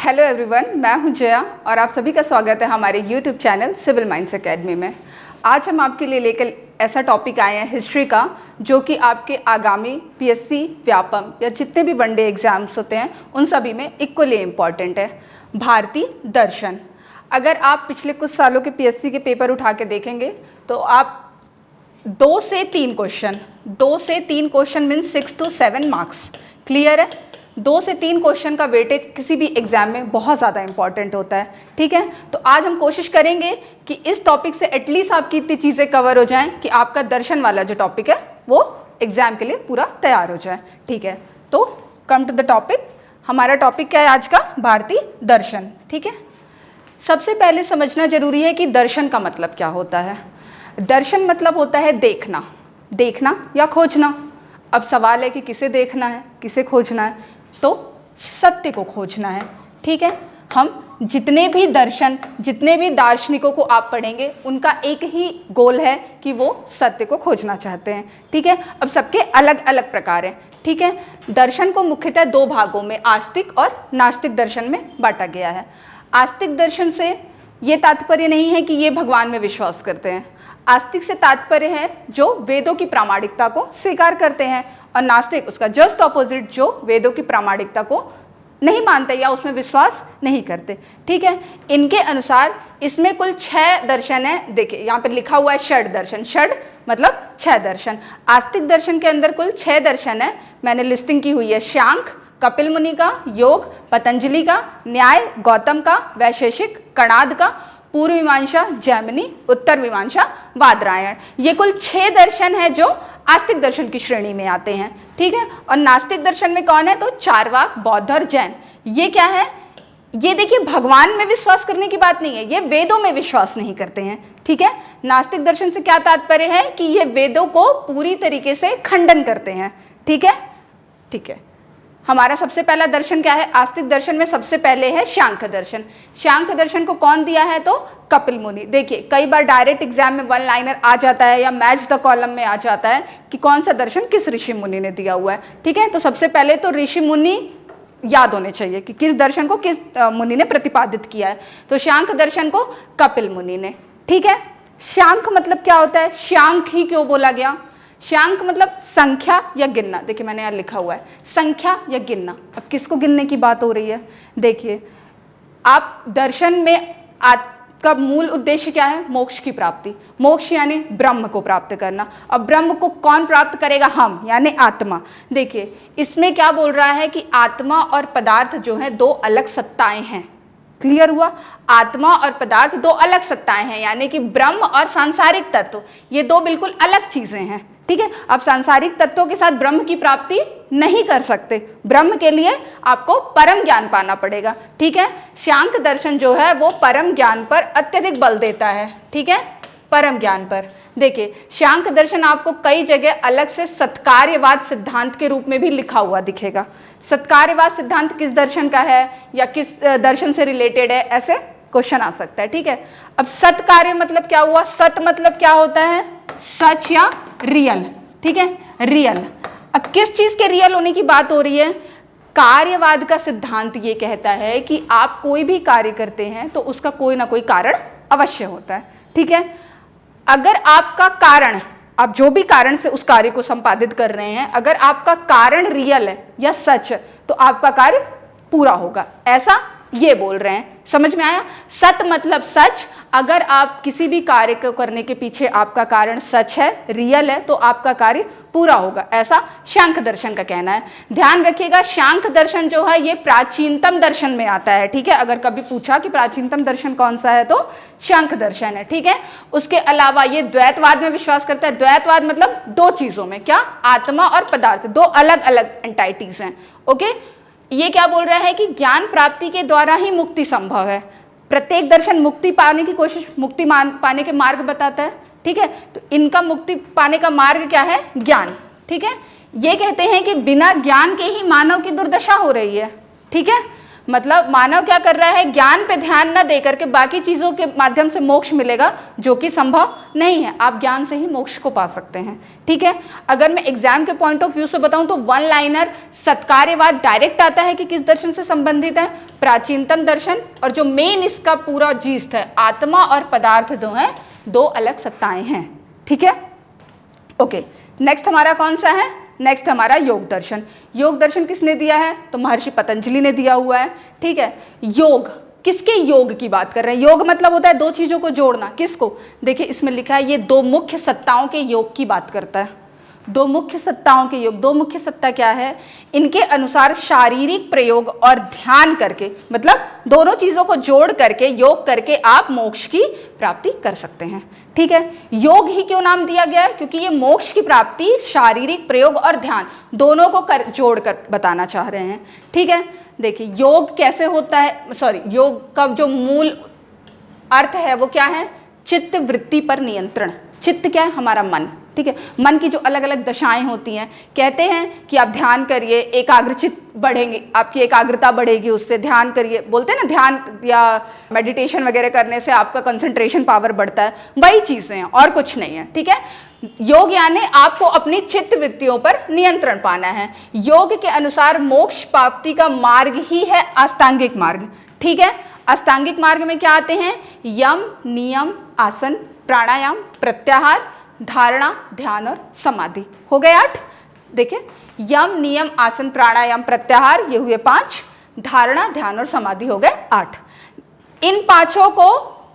Hello everyone, मैं हूं जया और आप सभी का स्वागत है हमारे YouTube channel Civil Minds Academy में। आज हम आपके लिए लेकर ऐसा टॉपिक आए हैं हिस्ट्री का, जो कि आपके आगामी पीएससी, व्यापम या जितने भी वनडे एग्जाम्स होते हैं उन सभी में इक्वली इम्पॉर्टेंट है। भारतीय दर्शन, अगर आप पिछले कुछ सालों के पीएससी के पेपर उठा के देखेंगे तो आप 2 से 3 question means 6 to 7 marks. Clear है? 2 से 3 क्वेश्चन का वेटेज किसी भी एग्जाम में बहुत ज़्यादा इंपॉर्टेंट होता है। ठीक है, तो आज हम कोशिश करेंगे कि इस टॉपिक से एटलीस्ट आपकी इतनी चीज़ें कवर हो जाएं कि आपका दर्शन वाला जो टॉपिक है वो एग्जाम के लिए पूरा तैयार हो जाए। ठीक है, तो कम टू द टॉपिक। हमारा टॉपिक क्या है आज का? भारतीय दर्शन। ठीक है, सबसे पहले समझना जरूरी है कि दर्शन का मतलब क्या होता है। दर्शन मतलब होता है देखना, देखना या खोजना। अब सवाल है कि किसे देखना है, किसे खोजना है? तो सत्य को खोजना है। ठीक है, हम जितने भी दर्शन, जितने भी दार्शनिकों को आप पढ़ेंगे उनका एक ही गोल है कि वो सत्य को खोजना चाहते हैं। ठीक है, अब सबके अलग अलग प्रकार हैं। ठीक है, दर्शन को मुख्यतः 2 भागों में, आस्तिक और नास्तिक दर्शन में बांटा गया है। आस्तिक दर्शन से ये तात्पर्य नहीं है कि ये भगवान में विश्वास करते हैं। आस्तिक से तात्पर्य है जो वेदों की प्रामाणिकता को स्वीकार करते हैं, और नास्तिक उसका जस्ट ऑपोजिट, जो वेदों की प्रामाणिकता को नहीं मानते या उसमें विश्वास नहीं करते। ठीक है, इनके अनुसार इसमें कुल 6 दर्शन है। देखिए यहाँ पर लिखा हुआ है षड दर्शन। षड मतलब 6 दर्शन। आस्तिक दर्शन के अंदर कुल 6 दर्शन है। मैंने लिस्टिंग की हुई है। सांख्य कपिल मुनि का, योग पतंजलि का, न्याय गौतम का, वैशेषिक कणाद का, पूर्व मीमांसा जैमिनी, उत्तर मीमांसा बादरायण। ये कुल 6 दर्शन है जो आस्तिक दर्शन की श्रेणी में आते हैं। ठीक है, और नास्तिक दर्शन में कौन है? तो चारवाक, बौद्ध और जैन। ये क्या है? ये देखिए भगवान में विश्वास करने की बात नहीं है, ये वेदों में विश्वास नहीं करते हैं। ठीक है, नास्तिक दर्शन से क्या तात्पर्य है कि ये वेदों को पूरी तरीके से खंडन करते हैं। ठीक है, ठीक है। हमारा सबसे पहला दर्शन क्या है? आस्तिक दर्शन में सबसे पहले है सांख्य दर्शन। सांख्य दर्शन को कौन दिया है? तो कपिल मुनि। देखिए कई बार डायरेक्ट एग्जाम में 1 लाइनर आ जाता है या मैच द कॉलम में आ जाता है कि कौन सा दर्शन किस ऋषि मुनि ने दिया हुआ है। ठीक है, तो सबसे पहले तो ऋषि मुनि याद होने चाहिए कि किस दर्शन को किस मुनि ने प्रतिपादित किया है। तो सांख्य दर्शन को कपिल मुनि ने। ठीक है, सांख्य मतलब क्या होता है? सांख्य ही क्यों बोला गया? सांख्य मतलब संख्या या गिनना। देखिए मैंने यहाँ लिखा हुआ है संख्या या गिनना। अब किसको गिनने की बात हो रही है? देखिए आप दर्शन में आपका मूल उद्देश्य क्या है? मोक्ष की प्राप्ति। मोक्ष यानी ब्रह्म को प्राप्त करना। अब ब्रह्म को कौन प्राप्त करेगा? हम, यानी आत्मा। देखिए इसमें क्या बोल रहा है कि आत्मा और पदार्थ जो है 2 अलग सत्ताएं हैं। क्लियर हुआ? आत्मा और पदार्थ 2 अलग सत्ताएं हैं, यानी कि ब्रह्म और सांसारिक तत्व, ये 2 बिल्कुल अलग चीजें हैं। ठीक है, अब सांसारिक तत्वों के साथ ब्रह्म की प्राप्ति नहीं कर सकते। ब्रह्म के लिए आपको परम ज्ञान पाना पड़ेगा। ठीक है, सांख्य दर्शन जो है वो परम ज्ञान पर अत्यधिक बल देता है। ठीक है, परम ज्ञान पर। देखिए सांख्य दर्शन आपको कई जगह अलग से सत्कार्यवाद सिद्धांत के रूप में भी लिखा हुआ दिखेगा। सत्कार्यवाद सिद्धांत किस दर्शन का है या किस दर्शन से रिलेटेड है, ऐसे क्वेश्चन आ सकता है। ठीक है, अब सत्कार्य मतलब क्या हुआ? सत मतलब क्या होता है? सच या रियल। ठीक है, रियल। अब किस चीज के रियल होने की बात हो रही है? कार्यवाद का सिद्धांत ये कहता है कि आप कोई भी कार्य करते हैं तो उसका कोई ना कोई कारण अवश्य होता है। ठीक है, अगर आपका कारण, आप जो भी कारण से उस कार्य को संपादित कर रहे हैं, अगर आपका कारण रियल है या सच है तो आपका कार्य पूरा होगा, ऐसा ये बोल रहे हैं। समझ में आया? सत मतलब सच। अगर आप किसी भी कार्य को करने के पीछे आपका कारण सच है, रियल है, तो आपका कार्य पूरा होगा, ऐसा सांख्य दर्शन का कहना है। ध्यान रखिएगा सांख्य दर्शन जो है ये प्राचीनतम दर्शन में आता है। ठीक है, अगर कभी पूछा कि प्राचीनतम दर्शन कौन सा है तो सांख्य दर्शन है। ठीक है, उसके अलावा ये द्वैतवाद में विश्वास करता है। द्वैतवाद मतलब 2 चीजों में, क्या? आत्मा और पदार्थ, 2 अलग अलग एंटाइटीज हैं। ओके, ये क्या बोल रहा है कि ज्ञान प्राप्ति के द्वारा ही मुक्ति संभव है। प्रत्येक दर्शन मुक्ति पाने की कोशिश, मुक्ति पाने के मार्ग बताता है। ठीक है, तो इनका मुक्ति पाने का मार्ग क्या है? ज्ञान। ठीक है, ये कहते हैं कि बिना ज्ञान के ही मानव की दुर्दशा हो रही है। ठीक है, मतलब मानव क्या कर रहा है, ज्ञान पे ध्यान न दे करके बाकी चीजों के माध्यम से मोक्ष मिलेगा, जो कि संभव नहीं है। आप ज्ञान से ही मोक्ष को पा सकते हैं। ठीक है, अगर मैं एग्जाम के पॉइंट ऑफ व्यू से बताऊं तो वन लाइनर सत्कार्यवाद डायरेक्ट आता है कि किस दर्शन से संबंधित है, प्राचीनतम दर्शन। और जो मेन इसका पूरा जीस्ट है, आत्मा और पदार्थ दो हैं, दो अलग सत्ताएं हैं। ठीक है, ओके। नेक्स्ट हमारा कौन सा है, नेक्स्ट हमारा योग दर्शन। योग दर्शन किसने दिया है, तो महर्षि पतंजलि ने दिया हुआ है। ठीक है, योग, किसके योग की बात कर रहे हैं, योग मतलब होता है दो चीजों को जोड़ना। किसको, देखिए इसमें लिखा है ये दो मुख्य सत्ताओं के योग की बात करता है। दो मुख्य सत्ताओं के योग, दो मुख्य सत्ता क्या है, इनके अनुसार शारीरिक प्रयोग और ध्यान करके, मतलब दोनों चीजों को जोड़ करके, योग करके आप मोक्ष की प्राप्ति कर सकते हैं। ठीक है, योग ही क्यों नाम दिया गया है, क्योंकि ये मोक्ष की प्राप्ति शारीरिक प्रयोग और ध्यान दोनों को जोड़कर बताना चाह रहे हैं। ठीक है, देखिए योग कैसे होता है, सॉरी, योग का जो मूल अर्थ है वो क्या है, चित्त वृत्ति पर नियंत्रण। चित्त क्या है, हमारा मन। ठीक है, मन की जो अलग अलग दशाएं होती हैं, कहते हैं कि आप ध्यान करिए, एकाग्रचित्त बढ़ेंगे, आपकी एकाग्रता बढ़ेगी, उससे ध्यान करिए, बोलते हैं ना ध्यान या मेडिटेशन वगैरह करने से आपका कंसंट्रेशन पावर बढ़ता है, वही चीजें हैं और कुछ नहीं है। ठीक है, योग यानी आपको अपनी चित्त वृत्तियों पर नियंत्रण पाना है। योग के अनुसार मोक्ष प्राप्ति का मार्ग ही है अष्टांगिक मार्ग। ठीक है, अष्टांगिक मार्ग में क्या आते हैं, यम, नियम, आसन, प्राणायाम, प्रत्याहार, धारणा, ध्यान और समाधि। हो गए 8। देखिए, यम, नियम, आसन, प्राणायाम, प्रत्याहार, ये हुए 5। धारणा, ध्यान और समाधि हो गए 8। इन पांचों को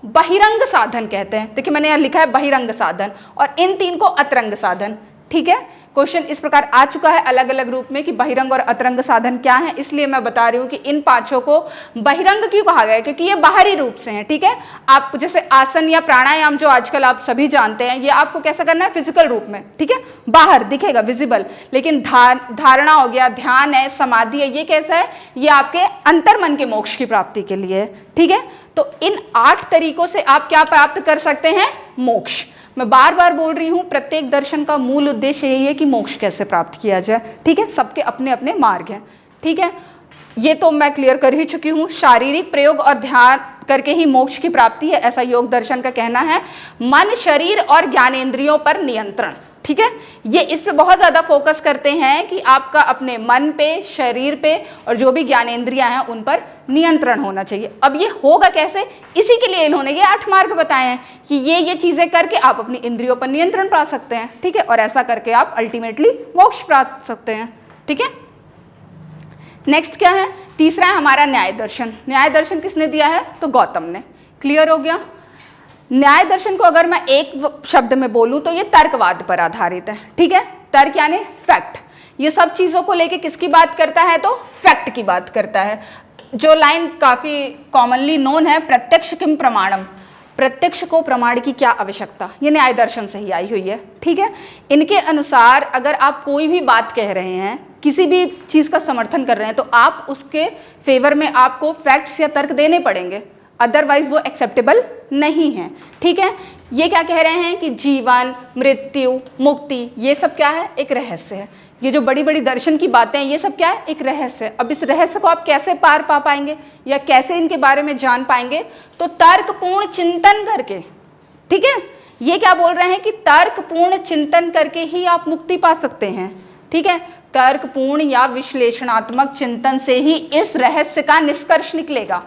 बहिरंग साधन कहते हैं। देखिए मैंने यहाँ लिखा है बहिरंग साधन, और इन 3 को अतरंग साधन। ठीक है, क्वेश्चन इस प्रकार आ चुका है अलग अलग रूप में कि बहिरंग और अतरंग साधन क्या है, इसलिए मैं बता रही हूँ कि इन पांचों को बहिरंग क्यों कहा गया है, क्योंकि ये बाहरी रूप से हैं। ठीक है, आप जैसे आसन या प्राणायाम जो आजकल आप सभी जानते हैं, ये आपको कैसा करना है, फिजिकल रूप में। ठीक है, बाहर दिखेगा, विजिबल। लेकिन धारणा हो गया, ध्यान है, समाधि है, ये कैसा है, ये आपके अंतर्मन के मोक्ष की प्राप्ति के लिए। ठीक है, तो इन 8 तरीकों से आप क्या प्राप्त कर सकते हैं, मोक्ष। मैं बार बार बोल रही हूं, प्रत्येक दर्शन का मूल उद्देश्य यही है कि मोक्ष कैसे प्राप्त किया जाए। ठीक है, सबके अपने अपने मार्ग हैं। ठीक है, ये तो मैं क्लियर कर ही चुकी हूं। शारीरिक प्रयोग और ध्यान करके ही मोक्ष की प्राप्ति है, ऐसा योग दर्शन का कहना है। मन, शरीर और ज्ञानेंद्रियों पर नियंत्रण। ठीक है, ये इस पे बहुत ज्यादा फोकस करते हैं कि आपका अपने मन पे, शरीर पे और जो भी ज्ञानेंद्रियां हैं उन पर नियंत्रण होना चाहिए। अब ये होगा कैसे, इसी के लिए इन्होंने ये 8 मार्ग बताए हैं कि ये चीजें करके आप अपनी इंद्रियों पर नियंत्रण पा सकते हैं। ठीक है, और ऐसा करके आप अल्टीमेटली मोक्ष प्राप्त सकते हैं। ठीक है, नेक्स्ट क्या है, तीसरा है हमारा न्याय दर्शन। न्याय दर्शन किसने दिया है, तो गौतम ने। क्लियर हो गया। न्याय दर्शन को अगर मैं एक शब्द में बोलूं तो ये तर्कवाद पर आधारित है। ठीक है, तर्क यानी फैक्ट। ये सब चीजों को लेके किसकी बात करता है, तो फैक्ट की बात करता है। जो लाइन काफी कॉमनली नोन है, प्रत्यक्ष किम प्रमाणम, प्रत्यक्ष को प्रमाण की क्या आवश्यकता, ये न्याय दर्शन से ही आई हुई है। ठीक है, इनके अनुसार अगर आप कोई भी बात कह रहे हैं, किसी भी चीज का समर्थन कर रहे हैं, तो आप उसके फेवर में आपको फैक्ट्स या तर्क देने पड़ेंगे, अदरवाइज वो एक्सेप्टेबल नहीं है। ठीक है, ये क्या कह रहे हैं कि जीवन, मृत्यु, मुक्ति, ये सब क्या है, एक रहस्य है। ये जो बड़ी बड़ी दर्शन की बातें हैं, ये सब क्या है, एक रहस्य है। अब इस रहस्य को आप कैसे पार पा पाएंगे या कैसे इनके बारे में जान पाएंगे, तो तर्कपूर्ण चिंतन करके। ठीक है, ये क्या बोल रहे हैं कि तर्कपूर्ण चिंतन करके ही आप मुक्ति पा सकते हैं। ठीक है, तर्कपूर्ण या विश्लेषणात्मक चिंतन से ही इस रहस्य का निष्कर्ष निकलेगा।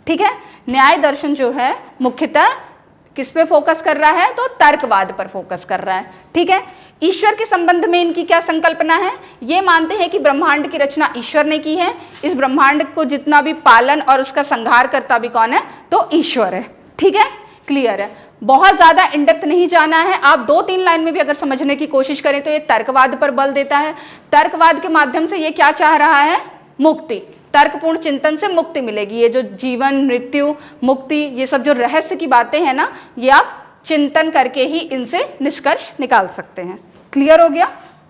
ठीक है, न्याय दर्शन जो है मुख्यतः किस पे फोकस कर रहा है, तो तर्कवाद पर फोकस कर रहा है। ठीक है, ईश्वर के संबंध में इनकी क्या संकल्पना है, ये मानते हैं कि ब्रह्मांड की रचना ईश्वर ने की है। इस ब्रह्मांड को जितना भी पालन और उसका संहार करता भी कौन है, तो ईश्वर है। ठीक है, क्लियर है। बहुत ज्यादा इंडेप्थ नहीं जाना है, आप 2-3 लाइन में भी अगर समझने की कोशिश करें तो ये तर्कवाद पर बल देता है। तर्कवाद के माध्यम से ये क्या चाह रहा है, मुक्ति। तर्कपूर्ण चिंतन से मुक्ति मिलेगी। ये जो जीवन, मृत्यु, मुक्ति, ये सब जो रहस्य की बातें हैं ना, ये आप चिंतन करके ही इनसे निष्कर्ष निकाल सकते हैं। क्लियर हो गया।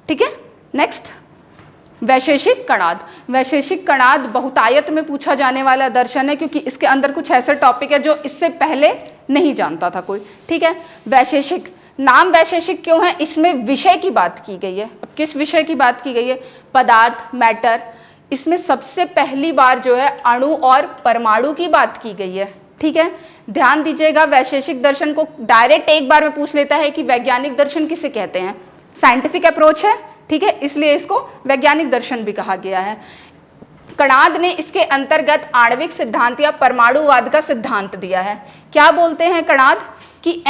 ठीक है, नेक्स्ट वैशेषिक कणाद। वैशेषिक कणाद बहुतायत में पूछा जाने वाला दर्शन है, क्योंकि इसके अंदर कुछ ऐसे टॉपिक है जो इससे पहले नहीं जानता था कोई। ठीक है, वैशेषिक, नाम वैशेषिक क्यों है, इसमें विषय की बात की गई है। अब किस विषय की बात की गई है, पदार्थ, मैटर, इसमें सबसे पहली बार जो है अणु और परमाणु की बात की गई है। ठीक है, ध्यान दीजिएगा, वैशेषिक दर्शन को डायरेक्ट एक बार में पूछ लेता है कि वैज्ञानिक दर्शन किसे कहते हैं। साइंटिफिक अप्रोच है, ठीक है, इसलिए इसको वैज्ञानिक दर्शन भी कहा गया है। कणाद ने इसके अंतर्गत आणविक सिद्धांत या परमाणुवाद का सिद्धांत दिया है। क्या बोलते हैं कणाद कि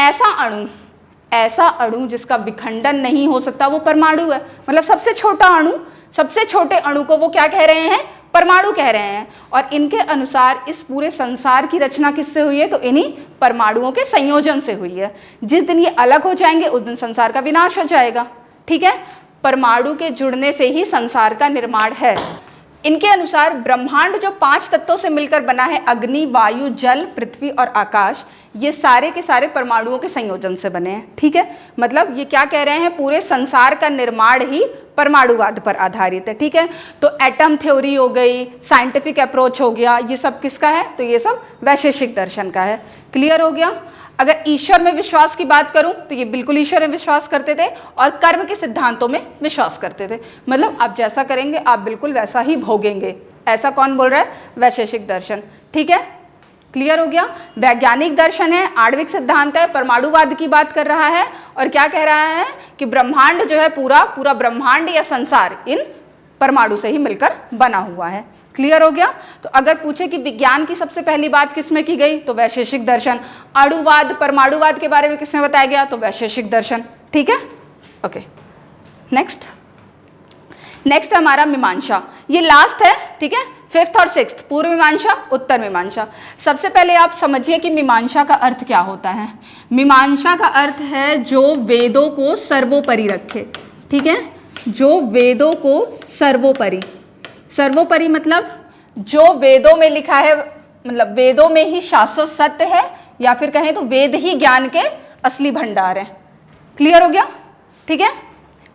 ऐसा अणु जिसका विखंडन नहीं हो सकता वो परमाणु है। मतलब सबसे छोटा अणु, सबसे छोटे अणु को वो क्या कह रहे हैं, परमाणु कह रहे हैं। और इनके अनुसार इस पूरे संसार की रचना किससे हुई है, तो इन्हीं परमाणुओं के संयोजन से हुई है। जिस दिन ये अलग हो जाएंगे उस दिन संसार का विनाश हो जाएगा। ठीक है, परमाणु के जुड़ने से ही संसार का निर्माण है। इनके अनुसार ब्रह्मांड जो 5 तत्वों से मिलकर बना है, अग्नि, वायु, जल, पृथ्वी और आकाश, ये सारे के सारे परमाणुओं के संयोजन से बने हैं। ठीक है, मतलब ये क्या कह रहे हैं, पूरे संसार का निर्माण ही परमाणुवाद पर आधारित है। ठीक है, तो एटम थ्योरी हो गई, साइंटिफिक अप्रोच हो गया, ये सब किसका है, तो ये सब वैशेषिक दर्शन का है। क्लियर हो गया। अगर ईश्वर में विश्वास की बात करूं तो ये बिल्कुल ईश्वर में विश्वास करते थे और कर्म के सिद्धांतों में विश्वास करते थे। मतलब आप जैसा करेंगे आप बिल्कुल वैसा ही भोगेंगे। ऐसा कौन बोल रहा है, वैशेषिक दर्शन। ठीक है, क्लियर हो गया। वैज्ञानिक दर्शन है, आणविक सिद्धांत है, परमाणुवाद की बात कर रहा है और क्या कह रहा है कि ब्रह्मांड जो है पूरा ब्रह्मांड या संसार इन परमाणु से ही मिलकर बना हुआ है। क्लियर हो गया। तो अगर पूछे कि विज्ञान की सबसे पहली बात किसमें की गई, तो वैशेषिक दर्शन। अणुवाद, परमाणुवाद के बारे में किसमें बताया गया, तो वैशेषिक दर्शन। ठीक है, ओके। नेक्स्ट हमारा मीमांसा, ये लास्ट है। ठीक है, 5th और 6th, पूर्व मीमांसा, उत्तर मीमांसा। सबसे पहले आप समझिए कि मीमांसा का अर्थ क्या होता है। मीमांसा का अर्थ है जो वेदों को सर्वोपरि रखे। ठीक है, जो वेदों को सर्वोपरि मतलब जो वेदों में लिखा है, मतलब वेदों में ही शाश्वत सत्य है, या फिर कहें तो वेद ही ज्ञान के असली भंडार है। क्लियर हो गया। ठीक है,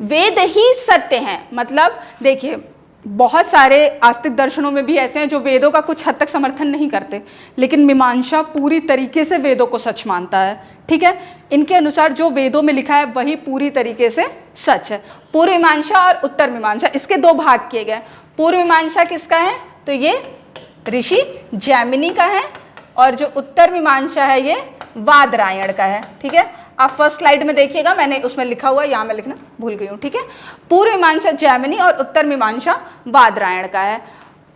वेद ही सत्य हैं। मतलब देखिए, बहुत सारे आस्तिक दर्शनों में भी ऐसे हैं जो वेदों का कुछ हद तक समर्थन नहीं करते, लेकिन मीमांसा पूरी तरीके से वेदों को सच मानता है। ठीक है, इनके अनुसार जो वेदों में लिखा है वही पूरी तरीके से सच है। पूर्व मीमांसा और उत्तर मीमांसा, इसके 2 भाग किए गए। पूर्व मीमांसा किसका है, तो ये ऋषि जैमिनी का है, और जो उत्तर मीमांसा है ये वादरायण का है। ठीक है, आप फर्स्ट स्लाइड में देखिएगा, मैंने उसमें लिखा हुआ है, यहाँ मैं लिखना भूल गई हूँ। ठीक है, पूर्व मीमांसा जैमिनी और उत्तर मीमांसा वादरायण का है।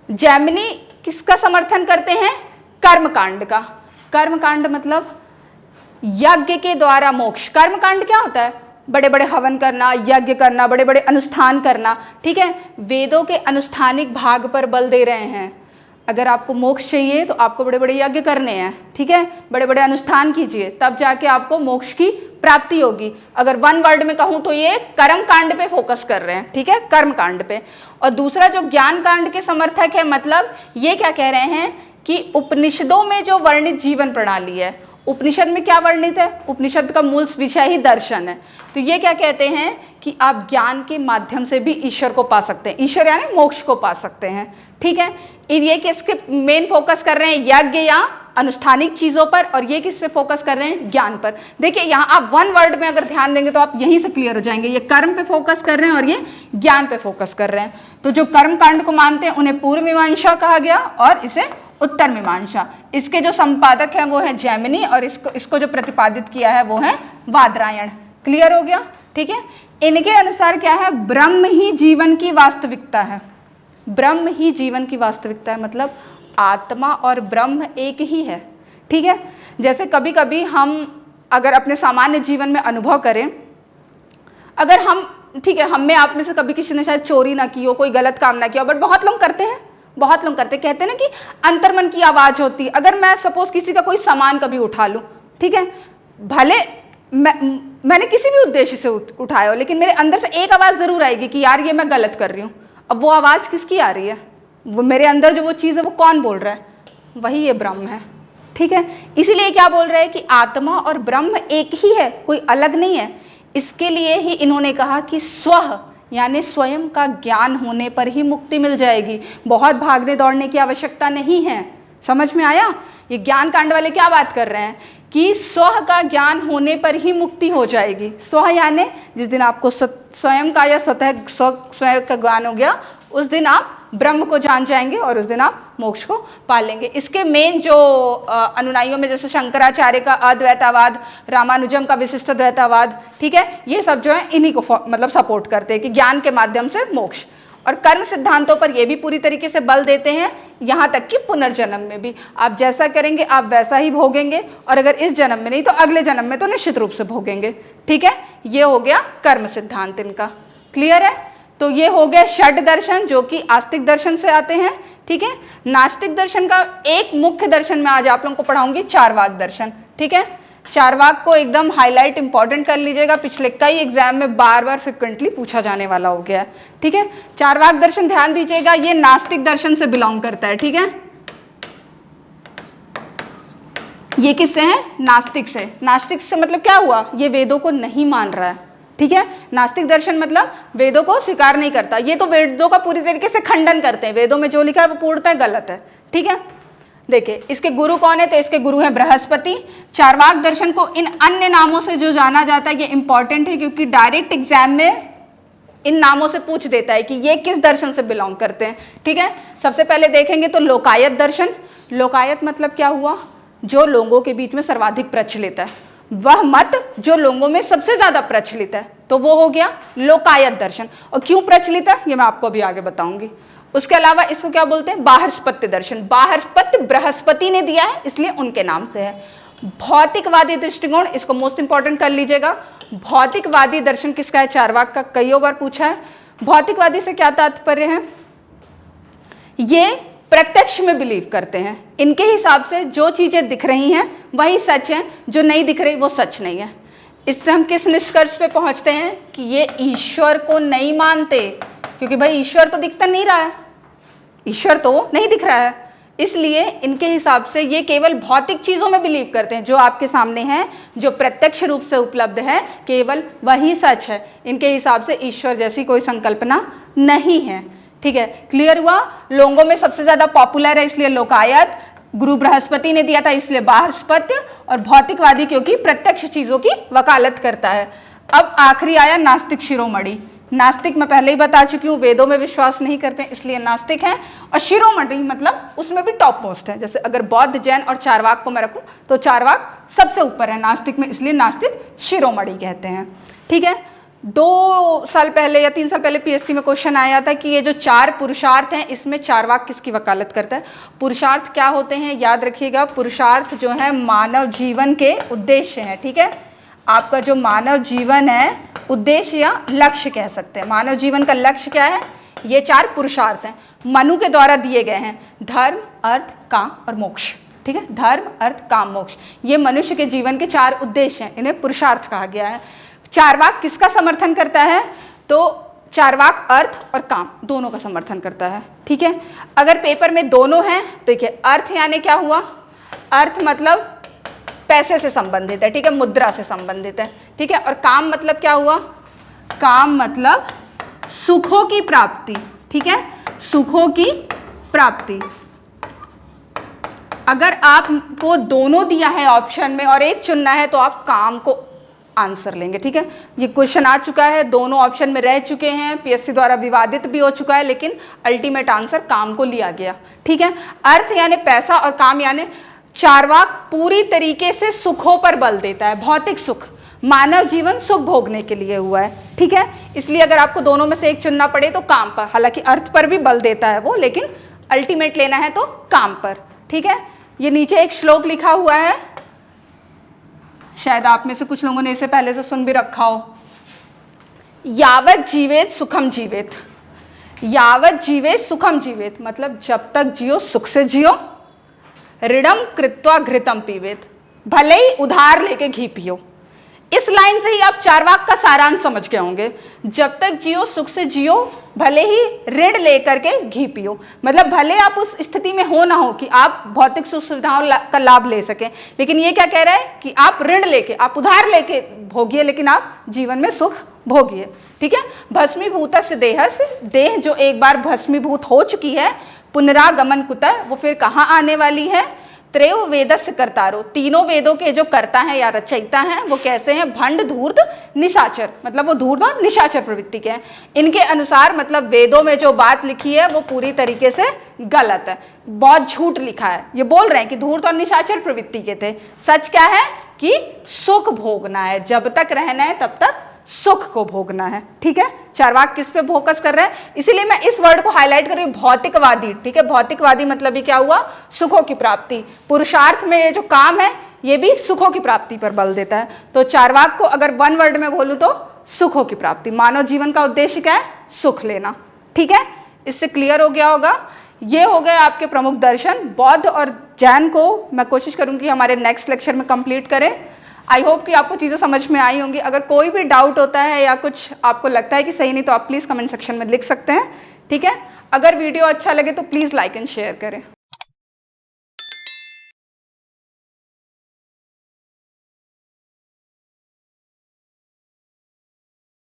जैमिनी किसका समर्थन करते हैं, कर्मकांड का। कर्मकांड मतलब यज्ञ के द्वारा मोक्ष। कर्मकांड क्या होता है, बड़े बड़े हवन करना, यज्ञ करना, बड़े बड़े अनुष्ठान करना। ठीक है, वेदों के अनुष्ठानिक भाग पर बल दे रहे हैं। अगर आपको मोक्ष चाहिए तो आपको बड़े बड़े यज्ञ करने हैं। ठीक है, बड़े बड़े अनुष्ठान कीजिए, तब जाके आपको मोक्ष की प्राप्ति होगी। अगर वन वर्ड में कहूँ तो ये कर्म कांड पे फोकस कर रहे हैं। ठीक है, कर्म कांड पे। और दूसरा जो ज्ञान कांड के समर्थक है, मतलब ये क्या कह रहे हैं कि उपनिषदों में जो वर्णित जीवन प्रणाली है, उपनिषद में क्या वर्णित है, उपनिषद का मूल विषय ही दर्शन है। तो ये क्या कहते हैं कि आप ज्ञान के माध्यम से भी ईश्वर को पा सकते हैं, ईश्वर यानी मोक्ष को पा सकते हैं। ठीक है, ये किसके मेन फोकस कर रहे हैं, यज्ञ या अनुष्ठानिक चीजों पर, और ये किस पे फोकस कर रहे हैं, ज्ञान पर। देखिए यहाँ आप वन वर्ड में अगर ध्यान देंगे तो आप यहीं से क्लियर हो जाएंगे, ये कर्म पे फोकस कर रहे हैं और ये ज्ञान पे फोकस कर रहे हैं। तो जो कर्म कांड को मानते हैं उन्हें पूर्व मीमांसा कहा गया और इसे उत्तर मीमांसा। इसके जो संपादक हैं वो है जैमिनी, और इसको जो प्रतिपादित किया है वो है वादरायण। क्लियर हो गया। ठीक है, इनके अनुसार क्या है, ब्रह्म ही जीवन की वास्तविकता है। ब्रह्म ही जीवन की वास्तविकता है, मतलब आत्मा और ब्रह्म एक ही है। ठीक है, जैसे कभी कभी हम अगर अपने सामान्य जीवन में अनुभव करें, अगर हम, ठीक है, हम में आप में से कभी किसी ने शायद चोरी ना की हो, कोई गलत काम ना किया हो, बट बहुत लोग करते हैं, बहुत लोग करते, कहते हैं ना कि अंतर्मन की आवाज़ होती है। अगर मैं सपोज किसी का कोई सामान कभी उठा लूँ, ठीक है, भले मैंने किसी भी उद्देश्य से उठाया हो, लेकिन मेरे अंदर से एक आवाज़ ज़रूर आएगी कि यार ये मैं गलत कर रही हूँ। अब वो आवाज़ किसकी आ रही है, वो मेरे अंदर जो वो चीज़ है वो कौन बोल रहा है, वही ये ब्रह्म है। ठीक है, इसीलिए क्या बोल रहे हैं कि आत्मा और ब्रह्म एक ही है, कोई अलग नहीं है। इसके लिए ही इन्होंने कहा कि स्व यानी स्वयं का ज्ञान होने पर ही मुक्ति मिल जाएगी, बहुत भागने दौड़ने की आवश्यकता नहीं है। समझ में आया, ये ज्ञान कांड वाले क्या बात कर रहे हैं कि स्व का ज्ञान होने पर ही मुक्ति हो जाएगी। स्व यानी जिस दिन आपको स्वयं का या स्वयं का ज्ञान हो गया, उस दिन आप ब्रह्म को जान जाएंगे और उस दिन आप मोक्ष को पा लेंगे। इसके मेन जो अनुयायियों में जैसे शंकराचार्य का अद्वैतवाद, रामानुजम का विशिष्ट द्वैतवाद, ठीक है, ये सब जो है इन्हीं को मतलब सपोर्ट करते हैं कि ज्ञान के माध्यम से मोक्ष। और कर्म सिद्धांतों पर ये भी पूरी तरीके से बल देते हैं, यहाँ तक कि पुनर्जन्म में भी आप जैसा करेंगे आप वैसा ही भोगेंगे, और अगर इस जन्म में नहीं तो अगले जन्म में तो निश्चित रूप से भोगेंगे। ठीक है, ये हो गया कर्म सिद्धांत इनका। क्लियर है? तो ये हो गए षड दर्शन जो कि आस्तिक दर्शन से आते हैं। ठीक है, नास्तिक दर्शन का एक मुख्य दर्शन मैं आज आप लोगों को पढ़ाऊंगी, चारवाक दर्शन। ठीक है, चारवाक को एकदम हाईलाइट इंपॉर्टेंट कर लीजिएगा, पिछले कई एग्जाम में बार बार फ्रिक्वेंटली पूछा जाने वाला हो गया है। ठीक है, चारवाक दर्शन ध्यान दीजिएगा, ये नास्तिक दर्शन से बिलोंग करता है। ठीक है, ये किससे है? नास्तिक से। नास्तिक से मतलब क्या हुआ? ये वेदों को नहीं मान रहा है। ठीक है, नास्तिक दर्शन मतलब वेदों को स्वीकार नहीं करता, ये तो वेदों का पूरी तरीके से खंडन करते हैं, वेदों में जो लिखा है वो पूर्णतः गलत है। ठीक है, देखिए इसके गुरु कौन है? तो इसके गुरु हैं बृहस्पति। चारवाक दर्शन को इन अन्य नामों से जो जाना जाता है, ये इंपॉर्टेंट है क्योंकि डायरेक्ट एग्जाम में इन नामों से पूछ देता है कि ये किस दर्शन से बिलोंग करते हैं। ठीक है, सबसे पहले देखेंगे तो लोकायत दर्शन। लोकायत मतलब क्या हुआ? जो लोगों के बीच में सर्वाधिक प्रचलित है, वह मत जो लोगों में सबसे ज्यादा प्रचलित है, तो वो हो गया लोकायत दर्शन। और क्यों प्रचलित है ये मैं आपको अभी आगे बताऊंगी। उसके अलावा इसको क्या बोलते हैं? बाहस्पत्य दर्शन। बाहस्पत्य बृहस्पति ने दिया है इसलिए उनके नाम से है। भौतिकवादी दृष्टिकोण, इसको मोस्ट इंपॉर्टेंट कर लीजिएगा। भौतिकवादी दर्शन किसका है? चारवाक का, कईयों बार पूछा है। भौतिकवादी से क्या तात्पर्य है? ये प्रत्यक्ष में बिलीव करते हैं, इनके हिसाब से जो चीजें दिख रही हैं वही सच है, जो नहीं दिख रही वो सच नहीं है। इससे हम किस निष्कर्ष पे पहुंचते हैं कि ये ईश्वर को नहीं मानते, क्योंकि भाई ईश्वर तो दिखता नहीं रहा है, ईश्वर तो नहीं दिख रहा है, इसलिए इनके हिसाब से ये केवल भौतिक चीजों में बिलीव करते हैं। जो आपके सामने है, जो प्रत्यक्ष रूप से उपलब्ध है, केवल वही सच है। इनके हिसाब से ईश्वर जैसी कोई संकल्पना नहीं है। ठीक है, क्लियर हुआ? लोगों में सबसे ज्यादा पॉपुलर है इसलिए लोकायत, गुरु बृहस्पति ने दिया था इसलिए बाहस्पत्य, और भौतिकवादी क्योंकि प्रत्यक्ष चीजों की वकालत करता है। अब आखिरी आया नास्तिक शिरोमणि। नास्तिक मैं पहले ही बता चुकी हूँ, वेदों में विश्वास नहीं करते इसलिए नास्तिक है। और शिरोमणि मतलब उसमें भी टॉप मोस्ट है। जैसे अगर बौद्ध, जैन और चारवाक को मैं रखूं तो चारवाक सबसे ऊपर है नास्तिक में, इसलिए नास्तिक शिरोमणि कहते हैं। ठीक है, 2 साल पहले या 3 साल पहले पीएससी में क्वेश्चन आया था कि ये जो 4 पुरुषार्थ हैं इसमें चारवाक किसकी वकालत करता है? पुरुषार्थ क्या होते हैं याद रखिएगा। पुरुषार्थ जो है मानव जीवन के उद्देश्य हैं। ठीक है, आपका जो मानव जीवन है, उद्देश्य या लक्ष्य कह सकते हैं। मानव जीवन का लक्ष्य क्या है? ये 4 पुरुषार्थ हैं, मनु के द्वारा दिए गए हैं। धर्म, अर्थ, काम और मोक्ष। ठीक है, धर्म, अर्थ, काम, मोक्ष, ये मनुष्य के जीवन के 4 उद्देश्य हैं, इन्हें पुरुषार्थ कहा गया है। चारवाक किसका समर्थन करता है? तो चारवाक अर्थ और काम दोनों का समर्थन करता है। ठीक है, अगर पेपर में दोनों हैं, देखिए अर्थ यानी क्या हुआ? अर्थ मतलब पैसे से संबंधित है। ठीक है, मुद्रा से संबंधित है। ठीक है, और काम मतलब क्या हुआ? काम मतलब सुखों की प्राप्ति। ठीक है, सुखों की प्राप्ति। अगर आपको दोनों दिया है ऑप्शन में और एक चुनना है तो आप काम को आंसर लेंगे। ठीक है, ये क्वेश्चन आ चुका है, दोनों ऑप्शन में रह चुके हैं, पीएससी द्वारा विवादित भी हो चुका है, लेकिन अल्टीमेट आंसर काम को लिया गया। ठीक है, अर्थ यानी पैसा और काम यानी चारवाक पूरी तरीके से सुखों पर बल देता है, भौतिक सुख। मानव जीवन सुख भोगने के लिए हुआ है। ठीक है, इसलिए अगर आपको दोनों में से एक चुनना पड़े तो काम पर, हालांकि अर्थ पर भी बल देता है वो, लेकिन अल्टीमेट लेना है तो काम पर। ठीक है, ये नीचे एक श्लोक लिखा हुआ है, शायद आप में से कुछ लोगों ने इसे पहले से सुन भी रखा हो। यावत जीवेत सुखम जीवेत। यावत जीवेत सुखम जीवेत मतलब जब तक जियो सुख से जियो। ऋणम कृत्वा घृतम पीवेत, भले ही उधार लेके घी पियो। इस लाइन से ही आप चारवाक का सारांश समझ गए होंगे। जब तक जियो सुख से जियो, भले ही ऋण लेकर के घी पियो। मतलब भले आप उस स्थिति में हो ना हो कि आप भौतिक सुख सुविधाओं का लाभ ले सकें, लेकिन ये क्या कह रहा है कि आप ऋण लेके, आप उधार लेके भोगिए, लेकिन आप जीवन में सुख भोगिए। ठीक है, भस्मीभूत से देहस, देह जो एक बार भस्मीभूत हो चुकी है, पुनरागमन कुतः, वो फिर कहाँ आने वाली है? त्रयो वेदस्य कर्तारो, तीनों वेदों के जो कर्ता हैं या रचयिता हैं वो कैसे हैं? भंड, धूर्त, निशाचर, मतलब वो धूर्त और निशाचर प्रवृत्ति के हैं। इनके अनुसार मतलब वेदों में जो बात लिखी है वो पूरी तरीके से गलत है, बहुत झूठ लिखा है। ये बोल रहे हैं कि धूर्त और निशाचर प्रवृत्ति के थे। सच क्या है कि सुख भोगना है, जब तक रहना है तब तक सुख को भोगना है। ठीक है, चार्वाक किस पे फोकस कर रहे हैं? इसीलिए मैं इस वर्ड को हाईलाइट कर रही हूं, भौतिकवादी। ठीक है, भौतिकवादी मतलब ये क्या हुआ? सुखों की प्राप्ति। पुरुषार्थ में ये जो काम है ये भी सुखों की प्राप्ति पर बल देता है। तो चार्वाक को अगर वन वर्ड में बोलूं तो सुखों की प्राप्ति। मानव जीवन का उद्देश्य क्या है? सुख लेना। ठीक है, इससे क्लियर हो गया होगा। ये हो गए आपके प्रमुख दर्शन। बौद्ध और जैन को मैं कोशिश करूंगी हमारे नेक्स्ट लेक्चर में कंप्लीट करें। आई होप कि आपको चीज़ें समझ में आई होंगी। अगर कोई भी डाउट होता है या कुछ आपको लगता है कि सही नहीं तो आप प्लीज़ कमेंट सेक्शन में लिख सकते हैं। ठीक है, अगर वीडियो अच्छा लगे तो प्लीज़ लाइक एंड शेयर करें।